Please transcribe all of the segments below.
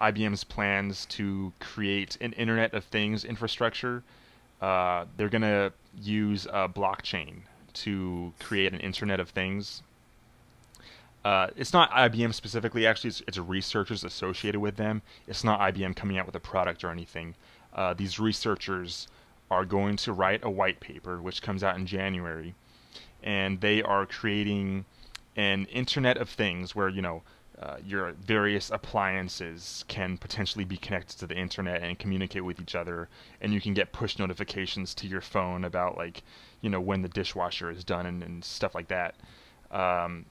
IBM's plans to create an Internet of Things infrastructure. They're going to use a blockchain to create an Internet of Things. It's not IBM specifically, actually, it's researchers associated with them. It's not IBM coming out with a product or anything. These researchers are going to write a white paper, which comes out in January, and they are creating an Internet of Things where, your various appliances can potentially be connected to the internet and communicate with each other, and you can get push notifications to your phone about, like, when the dishwasher is done and stuff like that. Um,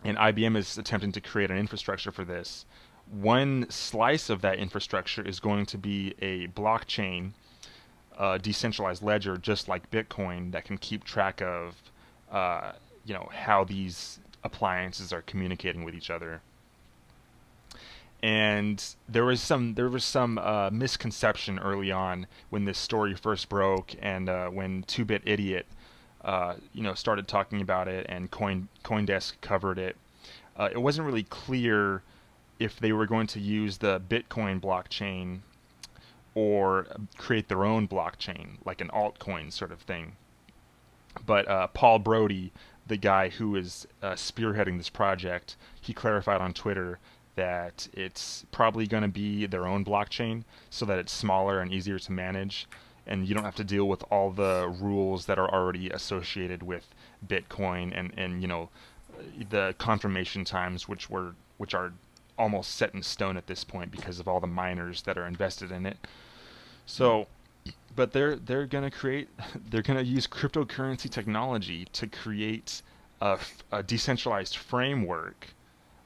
and IBM is attempting to create an infrastructure for this. One slice of that infrastructure is going to be a blockchain, decentralized ledger, just like Bitcoin, that can keep track of, how these appliances are communicating with each other. And there was some misconception early on when this story first broke, and when 2-Bit Idiot started talking about it, and CoinDesk covered it. It wasn't really clear if they were going to use the Bitcoin blockchain or create their own blockchain, like an altcoin sort of thing. But Paul Brody, the guy who is spearheading this project, he clarified on Twitter that it's probably going to be their own blockchain so that it's smaller and easier to manage, and you don't have to deal with all the rules that are already associated with Bitcoin, and the confirmation times, which are almost set in stone at this point because of all the miners that are invested in it. So, but they're gonna create they're gonna use cryptocurrency technology to create a decentralized framework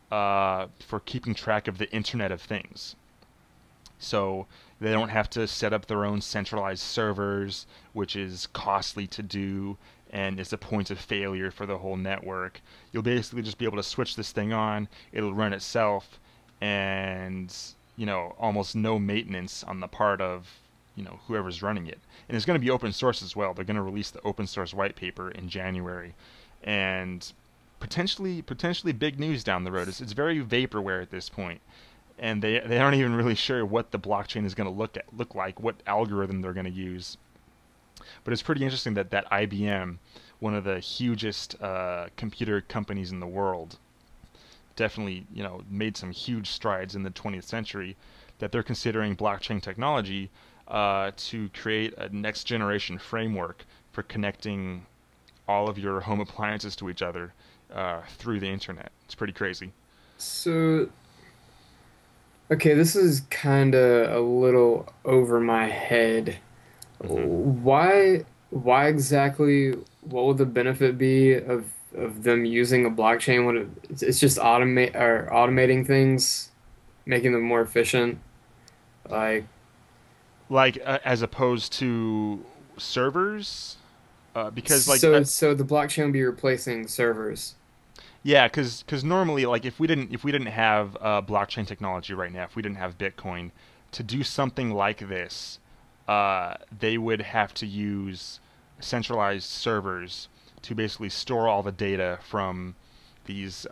for keeping track of the Internet of Things. So they don't have to set up their own centralized servers, which is costly to do and is a point of failure for the whole network. You'll basically just be able to switch this thing on, it'll run itself, and almost no maintenance on the part of whoever's running it. And it's going to be open source as well. They're going to release the open source white paper in January, and potentially big news down the road. It's very vaporware at this point, and they aren't even really sure what the blockchain is going to look like, what algorithm they're going to use. But it's pretty interesting that IBM, one of the hugest computer companies in the world, definitely made some huge strides in the 20th century, that they're considering blockchain technology to create a next generation framework for connecting all of your home appliances to each other through the internet. It's pretty crazy. So, okay, this is kind of a little over my head. hmm Why exactly, what would the benefit be of them using a blockchain when it's just automating things, making them more efficient? Like, Like as opposed to servers, because so the blockchain would be replacing servers. yeah, because normally, like, if we didn't have blockchain technology right now, if we didn't have Bitcoin, to do something like this, they would have to use centralized servers to basically store all the data from these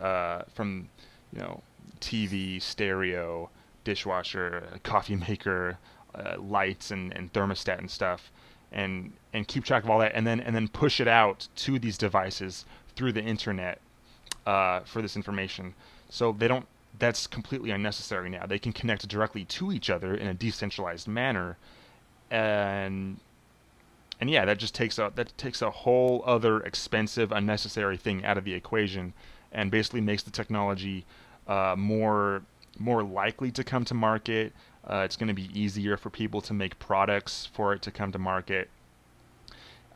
from you know TV, stereo, dishwasher, coffee maker, lights, and thermostat and stuff, and keep track of all that, and then push it out to these devices through the internet for this information. So they don't. That's completely unnecessary now. They can connect directly to each other in a decentralized manner, and yeah, that takes a whole other expensive, unnecessary thing out of the equation, and basically makes the technology more likely to come to market. It's going to be easier for people to make products for it to come to market.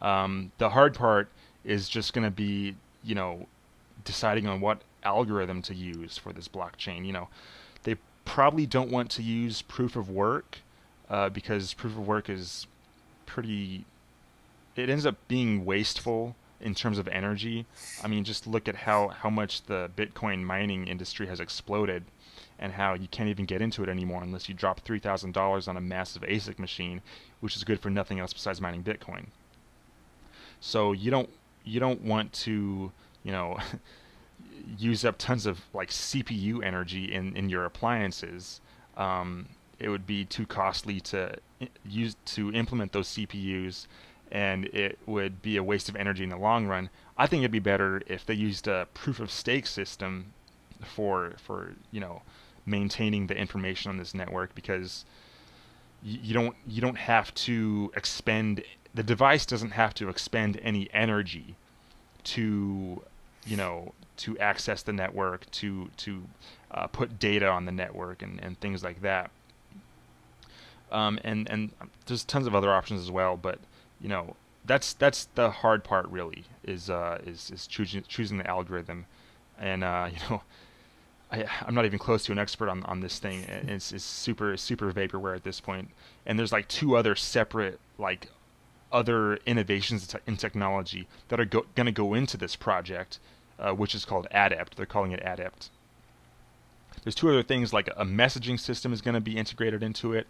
The hard part is just going to be, deciding on what algorithm to use for this blockchain. They probably don't want to use proof of work because proof of work is pretty. It ends up being wasteful in terms of energy. I mean, just look at how much the Bitcoin mining industry has exploded, and how you can't even get into it anymore unless you drop $3,000 on a massive ASIC machine, which is good for nothing else besides mining Bitcoin. So you don't want to you know use up tons of like CPU energy in your appliances It would be too costly to implement those CPUs, and it would be a waste of energy in the long run. I think it'd be better if they used a proof of stake system for maintaining the information on this network, because you don't have to expend the device doesn't have to expend any energy to to access the network, to put data on the network, and things like that. And there's tons of other options as well, but you know that's the hard part really, is choosing the algorithm. And I'm not even close to an expert on this thing. It's super vaporware at this point. And there's like two other separate, like, other innovations in technology that are going to go into this project, which is called Adept. They're calling it Adept. There's two other things, like a messaging system is going to be integrated into it,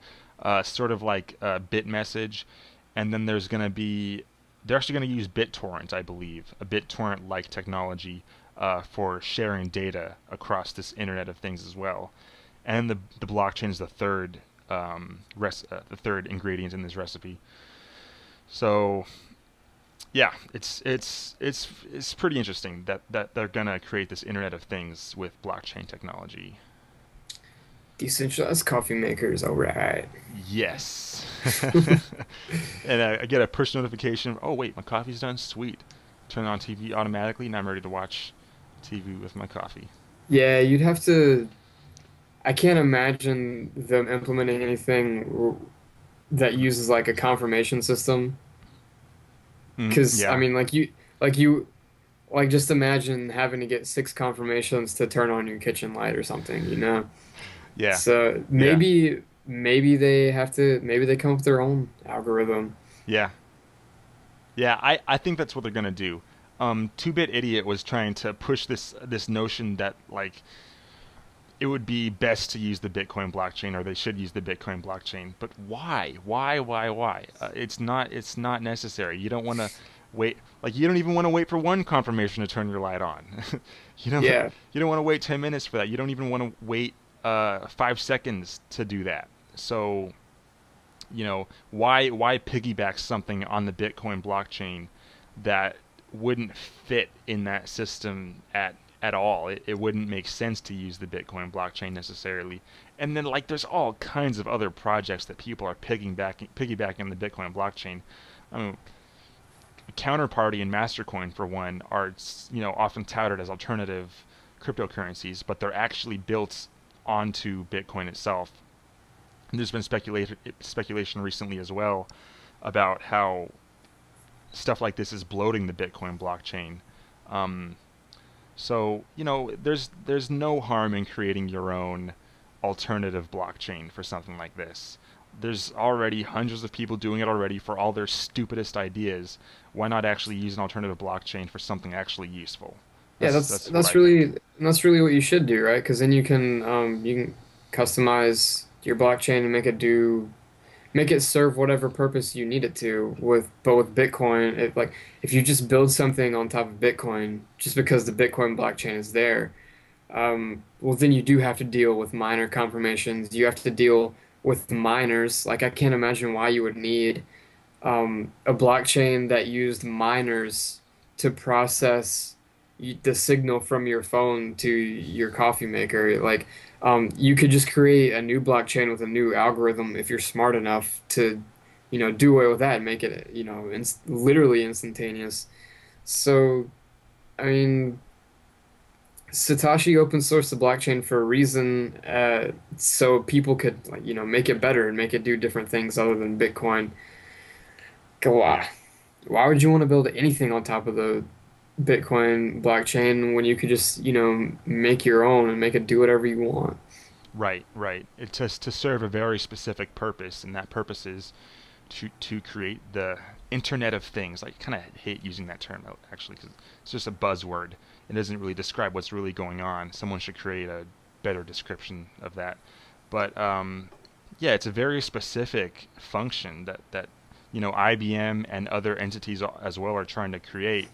sort of like BitMessage, and then they're actually going to use BitTorrent, I believe, a BitTorrent-like technology for sharing data across this Internet of Things as well. And the blockchain is the third ingredient in this recipe. So yeah, it's pretty interesting that they're gonna create this Internet of Things with blockchain technology. Decentralized coffee makers, all right. Yes. And I get a push notification. Oh wait, my coffee's done. Sweet. Turn on TV automatically, and I'm ready to watch TV with my coffee. Yeah, you'd have to. I can't imagine them implementing anything that uses like a confirmation system. Because I Yeah, mean, like you, like just imagine having to get six confirmations to turn on your kitchen light or something, you know? yeah, So yeah, maybe they have to, maybe they come up with their own algorithm. yeah, yeah. I think that's what they're gonna do. Two-Bit Idiot was trying to push this notion that, like, it would be best to use the Bitcoin blockchain, or they should use the Bitcoin blockchain. But why? Why? It's not necessary. You don't want to wait. Like, you don't even want to wait for one confirmation to turn your light on. you don't Yeah, you don't want to wait 10 minutes for that. You don't even want to wait 5 seconds to do that. So, why piggyback something on the Bitcoin blockchain that wouldn't fit in that system at all? It wouldn't make sense to use the Bitcoin blockchain necessarily. And then, like, there's all kinds of other projects that people are piggybacking the Bitcoin blockchain. I mean, Counterparty and Mastercoin, for one, are often touted as alternative cryptocurrencies, but they're actually built onto Bitcoin itself. And there's been speculation recently as well about how stuff like this is bloating the Bitcoin blockchain. Um, so there's no harm in creating your own alternative blockchain for something like this. There's already hundreds of people doing it already for all their stupidest ideas. Why not actually use an alternative blockchain for something actually useful? yeah, That's what I think. that's really what you should do, right? Because then you can customize your blockchain and make it serve whatever purpose you need it to. With Bitcoin, if you just build something on top of Bitcoin just because the Bitcoin blockchain is there, well, then you do have to deal with minor confirmations. You have to deal with miners. Like, I can't imagine why you would need a blockchain that used miners to process the signal from your phone to your coffee maker. Like, you could just create a new blockchain with a new algorithm if you're smart enough to, do away with that and make it, literally instantaneous. So, I mean, Satoshi open sourced the blockchain for a reason, so people could, like, make it better and make it do different things other than Bitcoin. Yeah. Why? Why would you want to build anything on top of the Bitcoin blockchain when you could just, make your own and make it do whatever you want? Right. It's just to serve a very specific purpose, and that purpose is to create the Internet of Things. I kind of hate using that term, actually, because it's just a buzzword. It doesn't really describe what's really going on. Someone should create a better description of that. But yeah, it's a very specific function that IBM and other entities as well are trying to create.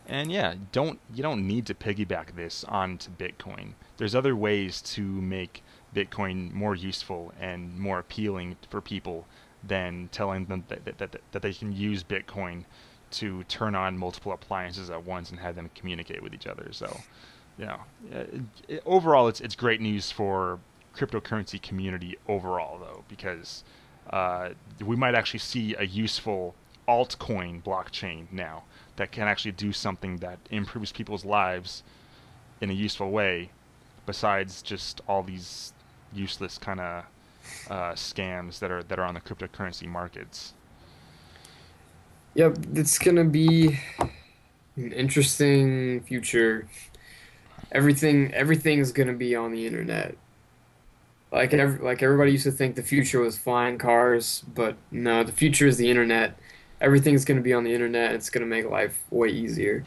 And yeah, you don't need to piggyback this onto Bitcoin. There's other ways to make Bitcoin more useful and more appealing for people than telling them that they can use Bitcoin to turn on multiple appliances at once and have them communicate with each other. So, you know, overall, it's great news for cryptocurrency community overall, though, because we might actually see a useful altcoin blockchain now that can actually do something that improves people's lives in a useful way, besides just all these useless kind of scams that are on the cryptocurrency markets. Yep, it's gonna be an interesting future. Everything's gonna be on the internet. Like everybody used to think the future was flying cars, but no, the future is the internet. Everything's gonna be on the internet. It's gonna make life way easier.